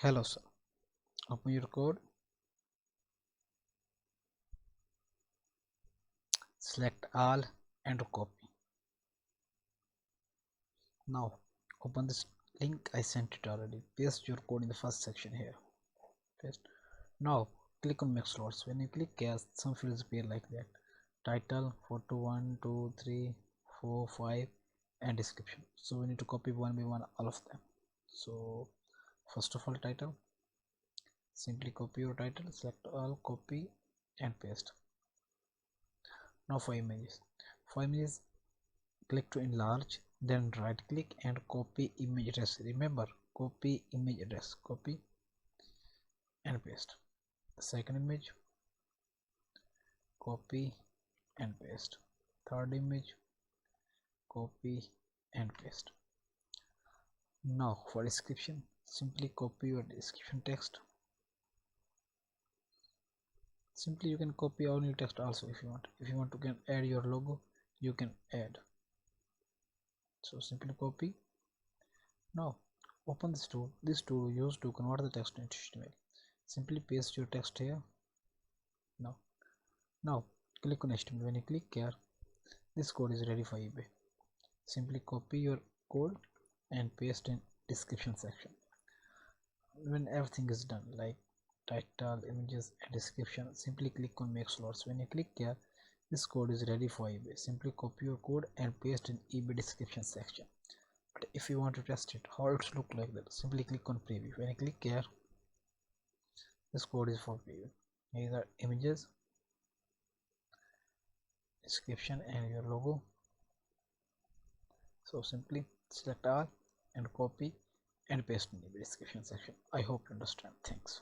Hello sir, open your code, select all and copy. Now open this link, I sent it already. Paste your code in the first section here. Paste. Now click on make slots. When you click here, some fields appear like that. Title, photo 1, 2, 3, 4, 5 and description. So we need to copy one by one all of them. So first of all, title. Simply copy your title, select all, copy and paste. Now for images. For images, click to enlarge, then right click and copy image address. Remember, copy image address, copy and paste. Second image, copy and paste. Third image, copy and paste. Now for description, simply copy your description text. Simply you can copy all your text also if you want. If you want to can add your logo, you can add. So simply copy. Now open this tool. This tool used to convert the text into HTML. Simply paste your text here. Now click on HTML. When you click here, this code is ready for eBay. Simply copy your code and paste in description section. When everything is done, like title, images and description, simply click on make slots. When you click here, this code is ready for eBay. Simply copy your code and paste in eBay description section. But if you want to test it, how it's look like that, simply click on preview. When you click here, this code is for preview. These are images, description and your logo. So simply select all and copy and paste in the description section. I hope you understand. Thanks.